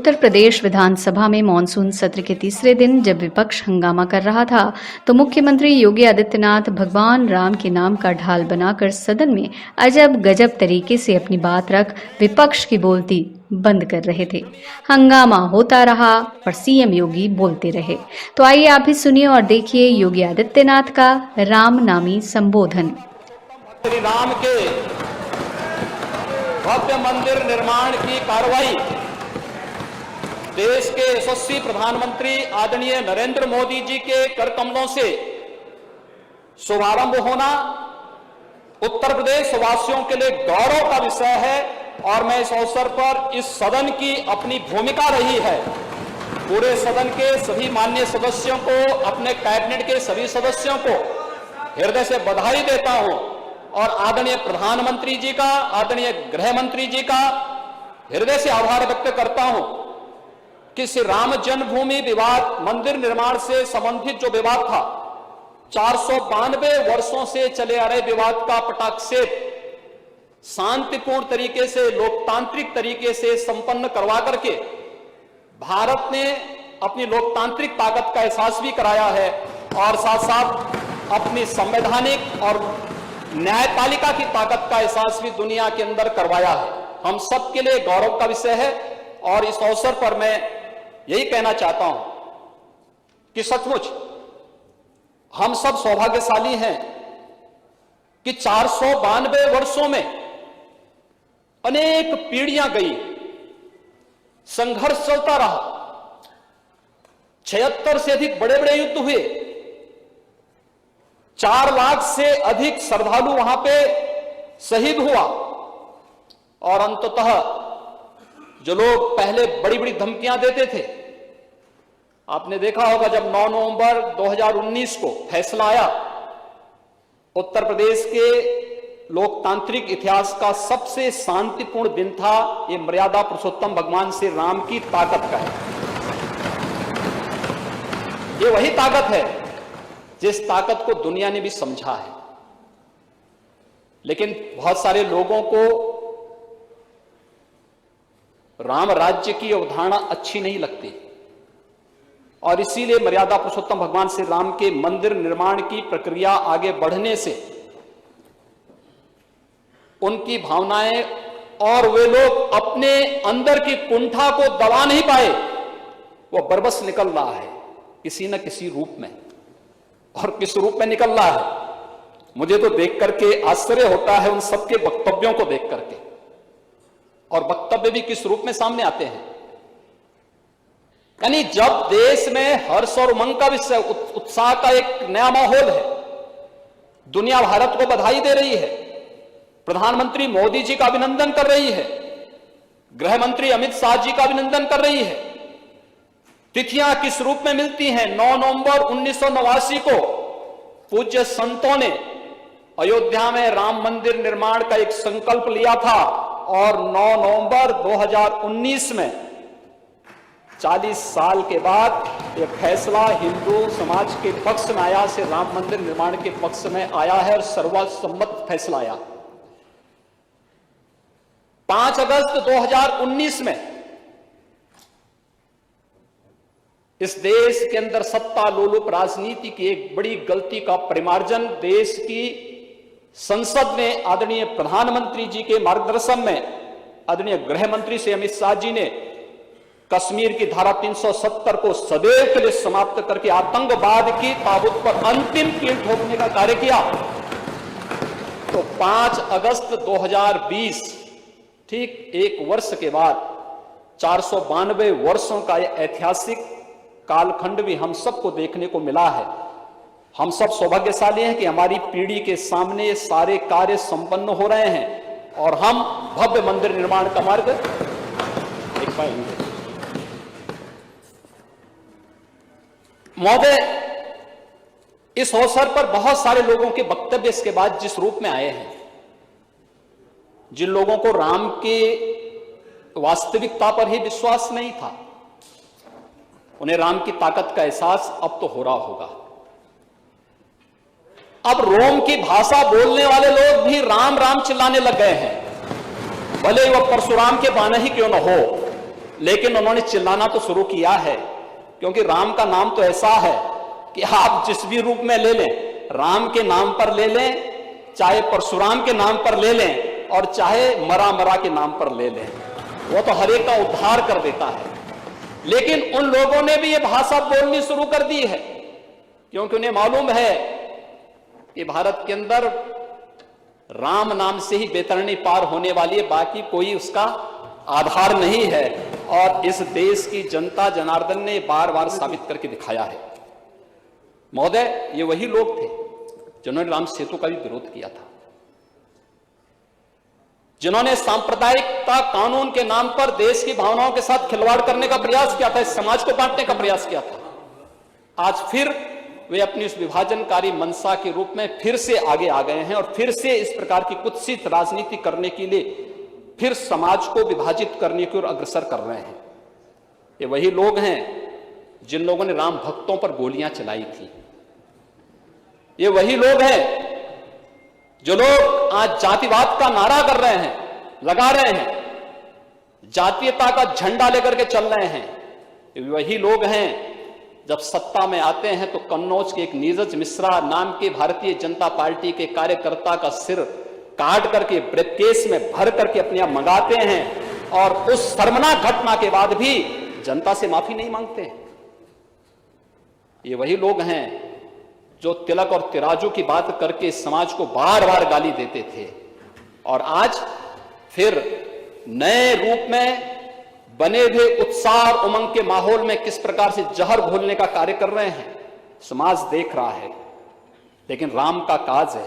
उत्तर प्रदेश विधानसभा में मानसून सत्र के तीसरे दिन जब विपक्ष हंगामा कर रहा था तो मुख्यमंत्री योगी आदित्यनाथ भगवान राम के नाम का ढाल बनाकर सदन में अजब गजब तरीके से अपनी बात रख विपक्ष की बोलती बंद कर रहे थे। हंगामा होता रहा और सीएम योगी बोलते रहे। तो आइए आप भी सुनिए और देखिए योगी आदित्यनाथ का राम नामी संबोधन। श्री राम के भव्य मंदिर निर्माण की कार्रवाई देश के यशस्वी प्रधानमंत्री आदरणीय नरेंद्र मोदी जी के कर कमलों से शुभारंभ होना उत्तर प्रदेश वासियों के लिए गौरव का विषय है और मैं इस अवसर पर इस सदन की अपनी भूमिका रही है पूरे सदन के सभी माननीय सदस्यों को, अपने कैबिनेट के सभी सदस्यों को हृदय से बधाई देता हूं और आदरणीय प्रधानमंत्री जी का, आदरणीय गृह मंत्री जी का हृदय से आभार व्यक्त करता हूं कि श्री राम जन्मभूमि विवाद मंदिर निर्माण से संबंधित जो विवाद था 492 वर्षों से चले आ रहे विवाद का पटाक्षेप शांतिपूर्ण तरीके से, लोकतांत्रिक तरीके से संपन्न करवा करके भारत ने अपनी लोकतांत्रिक ताकत का एहसास भी कराया है और साथ साथ अपनी संवैधानिक और न्यायपालिका की ताकत का एहसास भी दुनिया के अंदर करवाया है। हम सबके लिए गौरव का विषय है और इस अवसर पर मैं यही कहना चाहता हूं कि सचमुच हम सब सौभाग्यशाली हैं कि 492 वर्षों में अनेक पीढ़ियां गई, संघर्ष चलता रहा, 76 से अधिक बड़े बड़े युद्ध हुए, 4 लाख से अधिक श्रद्धालु वहां पे शहीद हुआ और अंततः जो लोग पहले बड़ी बड़ी धमकियां देते थे, आपने देखा होगा जब 9 नवंबर 2019 को फैसला आया, उत्तर प्रदेश के लोकतांत्रिक इतिहास का सबसे शांतिपूर्ण दिन था। ये मर्यादा पुरुषोत्तम भगवान श्री राम की ताकत का है। ये वही ताकत है जिस ताकत को दुनिया ने भी समझा है, लेकिन बहुत सारे लोगों को राम राज्य की अवधारणा अच्छी नहीं लगती और इसीलिए मर्यादा पुरुषोत्तम भगवान श्री राम के मंदिर निर्माण की प्रक्रिया आगे बढ़ने से उनकी भावनाएं और वे लोग अपने अंदर की कुंठा को दबा नहीं पाए, वो बरबस निकल रहा है किसी न किसी रूप में। और किस रूप में निकल रहा है मुझे तो देख करके आश्चर्य होता है, उन सबके वक्तव्यों को देख करके, और वक्तव्य भी किस रूप में सामने आते हैं। यानी जब देश में हर्ष और उमंग का विषय, उत्साह का एक नया माहौल है, दुनिया भारत को बधाई दे रही है, प्रधानमंत्री मोदी जी का अभिनंदन कर रही है, गृह मंत्री अमित शाह जी का अभिनंदन कर रही है, तिथियां किस रूप में मिलती हैं। 9 नवंबर 1989 को पूज्य संतों ने अयोध्या में राम मंदिर निर्माण का एक संकल्प लिया था और 9 नवंबर 2019 में 40 साल के बाद यह फैसला हिंदू समाज के पक्ष में आया, से राम मंदिर निर्माण के पक्ष में आया है और सर्वसम्मत फैसला आया। 5 अगस्त 2019 में इस देश के अंदर सत्ता लोलुप राजनीति की एक बड़ी गलती का परिमार्जन देश की संसद में आदरणीय प्रधानमंत्री जी के मार्गदर्शन में आदरणीय गृह मंत्री से अमित शाह जी ने कश्मीर की धारा 370 को सदैव के लिए समाप्त करके आतंकवाद की ताबूत पर अंतिम कील ठोकने का कार्य किया। तो 5 अगस्त 2020 ठीक 1 वर्ष के बाद 492 वर्षों का यह ऐतिहासिक कालखंड भी हम सबको देखने को मिला है। हम सब सौभाग्यशाली हैं कि हमारी पीढ़ी के सामने ये सारे कार्य संपन्न हो रहे हैं और हम भव्य मंदिर निर्माण का मार्ग देख पाएंगे। महोदय, इस अवसर पर बहुत सारे लोगों के वक्तव्य इसके बाद जिस रूप में आए हैं, जिन लोगों को राम के वास्तविकता पर ही विश्वास नहीं था, उन्हें राम की ताकत का एहसास अब तो हो रहा होगा। अब रोम की भाषा बोलने वाले लोग भी राम राम चिल्लाने लग गए हैं, भले वह परशुराम के बाने ही क्यों न हो। लेकिन उन्होंने चिल्लाना तो शुरू किया है, क्योंकि राम का नाम तो ऐसा है कि आप जिस भी रूप में ले लें, राम के नाम पर ले लें, चाहे परशुराम के नाम पर ले लें, और चाहे मरा के नाम पर ले लें, वो तो हर एक का उद्धार कर देता है। लेकिन उन लोगों ने भी ये भाषा बोलनी शुरू कर दी है, क्योंकि उन्हें मालूम है कि भारत के अंदर राम नाम से ही बैतरणी पार होने वाली है, बाकी कोई उसका आधार नहीं है। और इस देश की जनता जनार्दन ने बार बार साबित करके दिखाया है। महोदय, ये वही लोग थे जिन्होंने राम सेतु का भी विरोध किया था, जिन्होंने सांप्रदायिकता कानून के नाम पर देश की भावनाओं के साथ खिलवाड़ करने का प्रयास किया था, इस समाज को बांटने का प्रयास किया था। आज फिर वे अपनी उस विभाजनकारी मंशा के रूप में फिर से आगे आ गए हैं और फिर से इस प्रकार की कुत्सित राजनीति करने के लिए फिर समाज को विभाजित करने की ओर अग्रसर कर रहे हैं। ये वही लोग हैं जिन लोगों ने राम भक्तों पर गोलियां चलाई थी। ये वही लोग हैं जो लोग आज जातिवाद का नारा कर रहे हैं, लगा रहे हैं, जातीयता का झंडा लेकर के चल रहे हैं। ये वही लोग हैं जब सत्ता में आते हैं तो कन्नौज के एक नीरज मिश्रा नाम के भारतीय जनता पार्टी के कार्यकर्ता का सिर काट करके ब्रीफकेस में भर करके अपने आप मंगाते हैं, और उस शर्मनाक घटना के बाद भी जनता से माफी नहीं मांगते। ये वही लोग हैं जो तिलक और तिराजू की बात करके समाज को बार बार गाली देते थे, और आज फिर नए रूप में बने हुए उत्साह और उमंग के माहौल में किस प्रकार से जहर घोलने का कार्य कर रहे हैं, समाज देख रहा है। लेकिन राम का काज है,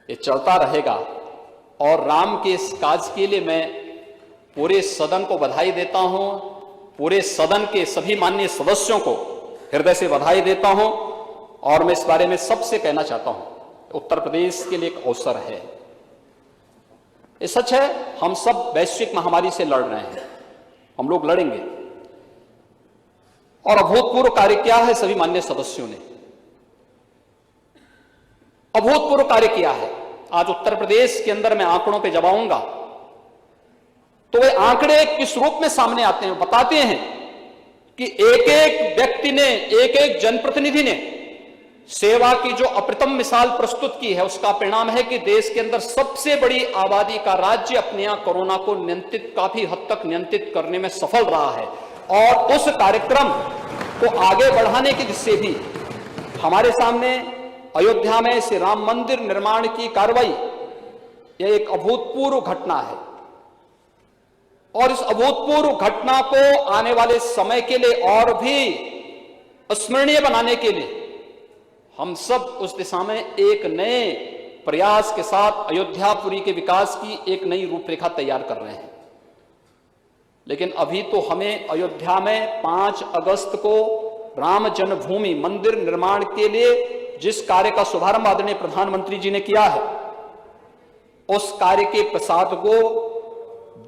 ये चलता रहेगा। और राम के इस काज के लिए मैं पूरे सदन को बधाई देता हूं, पूरे सदन के सभी माननीय सदस्यों को हृदय से बधाई देता हूं। और मैं इस बारे में सबसे कहना चाहता हूं, उत्तर प्रदेश के लिए एक अवसर है। ये सच है, हम सब वैश्विक महामारी से लड़ रहे हैं, हम लोग लड़ेंगे। और अभूतपूर्व कार्य किया है सभी माननीय सदस्यों ने, अभूतपूर्व कार्य किया है। आज उत्तर प्रदेश के अंदर मैं आंकड़ों पे जब आऊंगा तो वे आंकड़े किस रूप में सामने आते हैं, बताते हैं कि एक एक व्यक्ति ने, एक एक जनप्रतिनिधि ने सेवा की जो अप्रतिम मिसाल प्रस्तुत की है, उसका परिणाम है कि देश के अंदर सबसे बड़ी आबादी का राज्य अपने यहां कोरोना को नियंत्रित, काफी हद तक नियंत्रित करने में सफल रहा है। और उस कार्यक्रम को आगे बढ़ाने की दिशा भी हमारे सामने अयोध्या में श्री राम मंदिर निर्माण की कार्रवाई, यह एक अभूतपूर्व घटना है। और इस अभूतपूर्व घटना को आने वाले समय के लिए और भी स्मरणीय बनाने के लिए हम सब उस दिशा में एक नए प्रयास के साथ अयोध्यापुरी के विकास की एक नई रूपरेखा तैयार कर रहे हैं। लेकिन अभी तो हमें अयोध्या में 5 अगस्त को राम जन्मभूमि मंदिर निर्माण के लिए जिस कार्य का शुभारंभ आदरणीय प्रधानमंत्री जी ने किया है, उस कार्य के प्रसाद को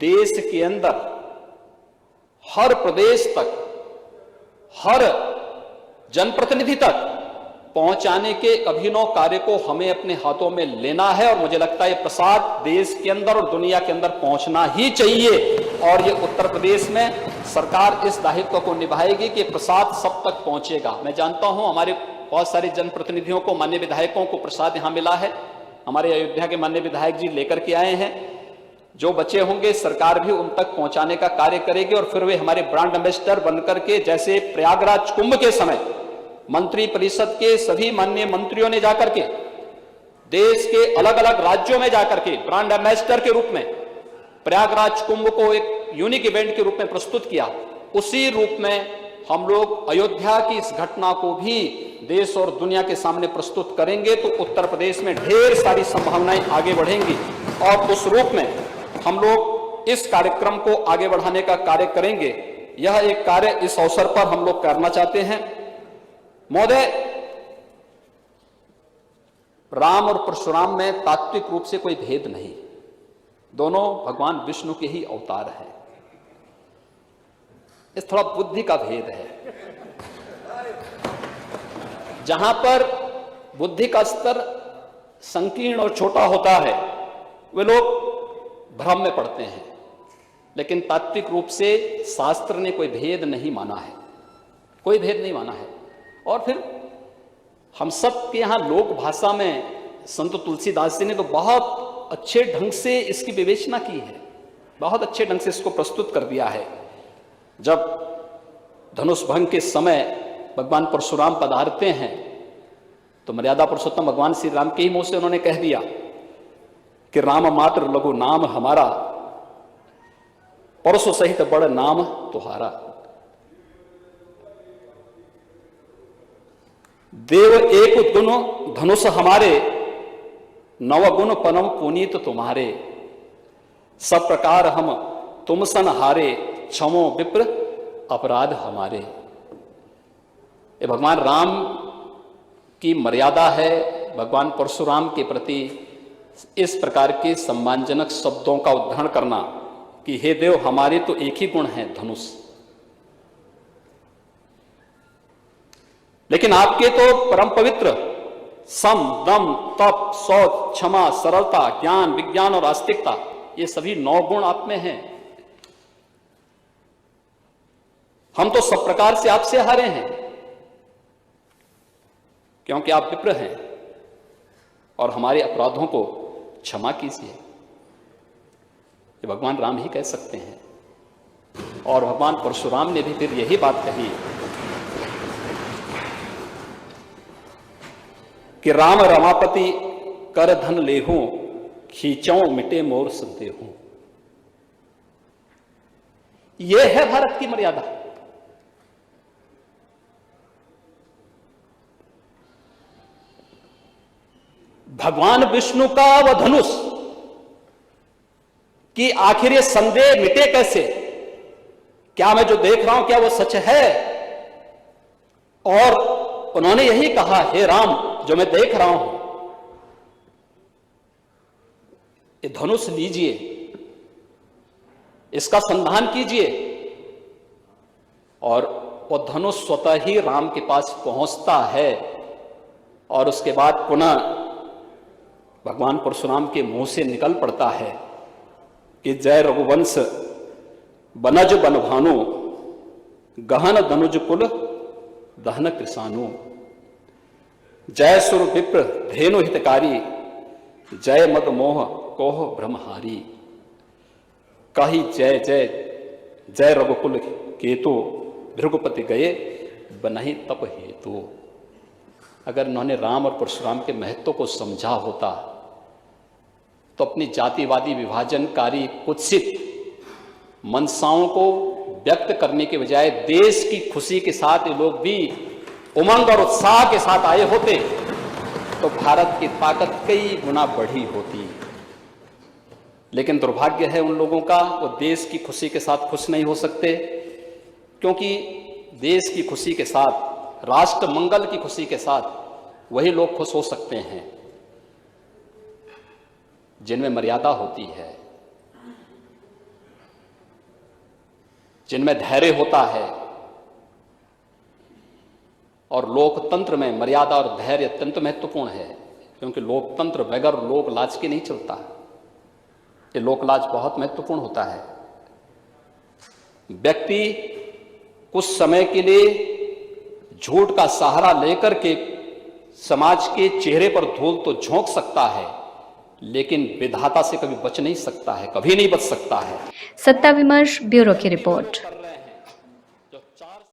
देश के अंदर हर प्रदेश तक, हर जनप्रतिनिधि तक पहुंचाने के अभिनव कार्य को हमें अपने हाथों में लेना है। और मुझे लगता है ये प्रसाद देश के अंदर और दुनिया के अंदर पहुंचना ही चाहिए। और ये उत्तर प्रदेश में सरकार इस दायित्व को निभाएगी कि प्रसाद सब तक पहुंचेगा। मैं जानता हूं हमारे बहुत सारे जनप्रतिनिधियों को, माननीय विधायकों को प्रसाद यहां मिला है, हमारे अयोध्या के माननीय विधायक जी लेकर के आए हैं। जो बचे होंगे सरकार भी उन तक पहुंचाने का कार्य करेगी, और फिर वे हमारे ब्रांड एम्बेसडर बनकर के, जैसे प्रयागराज कुंभ के समय मंत्री परिषद के सभी माननीय मंत्रियों ने जाकर के देश के अलग अलग राज्यों में जाकर के ब्रांड एम्बेसडर के रूप में प्रयागराज कुंभ को एक यूनिक इवेंट के रूप में प्रस्तुत किया, उसी रूप में हम लोग अयोध्या की इस घटना को भी देश और दुनिया के सामने प्रस्तुत करेंगे। तो उत्तर प्रदेश में ढेर सारी संभावनाएं आगे बढ़ेंगी, और उस रूप में हम लोग इस कार्यक्रम को आगे बढ़ाने का कार्य करेंगे। यह एक कार्य इस अवसर पर हम लोग करना चाहते हैं। महोदय, राम और परशुराम में तात्विक रूप से कोई भेद नहीं, दोनों भगवान विष्णु के ही अवतार हैं। इस थोड़ा बुद्धि का भेद है। जहां पर बुद्धि का स्तर संकीर्ण और छोटा होता है, वे लोग भ्रम में पड़ते हैं। लेकिन तात्विक रूप से शास्त्र ने कोई भेद नहीं माना है, कोई भेद नहीं माना है। और फिर हम सब के यहाँ लोक भाषा में संत तुलसीदास जी ने तो बहुत अच्छे ढंग से इसकी विवेचना की है, बहुत अच्छे ढंग से इसको प्रस्तुत कर दिया है। जब धनुष भंग के समय भगवान परशुराम पधारते हैं तो मर्यादा पुरुषोत्तम भगवान श्री राम के ही मुंह से उन्होंने कह दिया कि राम मात्र लघु नाम हमारा, परसों सहित बड़ नाम तुम्हारा। देव एक गुण धनुष हमारे, नवगुण पनम पुनीत तुम्हारे। सब प्रकार हम तुम सन हारे, क्षमो विप्र अपराध हमारे। ये भगवान राम की मर्यादा है भगवान परशुराम के प्रति इस प्रकार के सम्मानजनक शब्दों का उद्धारण करना कि हे देव हमारे तो एक ही गुण है धनुष, लेकिन आपके तो परम पवित्र सम दम तप शौच क्षमा सरलता ज्ञान विज्ञान और आस्तिकता, ये सभी 9 गुण आप में हैं। हम तो सब प्रकार से आपसे हारे हैं क्योंकि आप विप्र हैं और हमारे अपराधों को क्षमा कीजिए। ये भगवान राम ही कह सकते हैं। और भगवान परशुराम ने भी फिर यही बात कही कि राम रमापति कर धन लेहूं, खींचों मिटे मोर संदेहूं। यह है भारत की मर्यादा। भगवान विष्णु का वह धनुष कि आखिर ये संदेह मिटे कैसे, क्या मैं जो देख रहा हूं क्या वो सच है। और उन्होंने यही कहा, हे राम जो मैं देख रहा हूं ये धनुष लीजिए, इसका संधान कीजिए। और वह धनुष स्वतः ही राम के पास पहुंचता है और उसके बाद पुनः भगवान परशुराम के मुंह से निकल पड़ता है कि जय रघुवंश बनज बन भानु, गहन धनुज कुल दहन कृषाणु। जय सुर विप्र धेनु हितकारी, जय मद मोह कोह ब्रह्महारी। कही जय जय जय रघुकुल केतु, भृगुपति गए बनहि तप हेतु। अगर उन्होंने राम और परशुराम के महत्व को समझा होता तो अपनी जातिवादी विभाजनकारी कुत्सित मनसाओं को व्यक्त करने के बजाय देश की खुशी के साथ ये लोग भी उमंग और उत्साह के साथ आए होते तो भारत की ताकत कई गुना बढ़ी होती। लेकिन दुर्भाग्य है उन लोगों का, वो देश की खुशी के साथ खुश नहीं हो सकते, क्योंकि देश की खुशी के साथ, राष्ट्र मंगल की खुशी के साथ वही लोग खुश हो सकते हैं जिनमें मर्यादा होती है, जिनमें धैर्य होता है। और लोकतंत्र में मर्यादा और धैर्य अत्यंत महत्वपूर्ण है, क्योंकि लोकतंत्र बगैर लोक लाज के नहीं चलता। ये लोक लाज बहुत महत्वपूर्ण होता है। व्यक्ति कुछ समय के लिए झूठ का सहारा लेकर के समाज के चेहरे पर धूल तो झोंक सकता है, लेकिन विधाता से कभी बच नहीं सकता है, कभी नहीं बच सकता है। सत्ता विमर्श ब्यूरो की रिपोर्ट।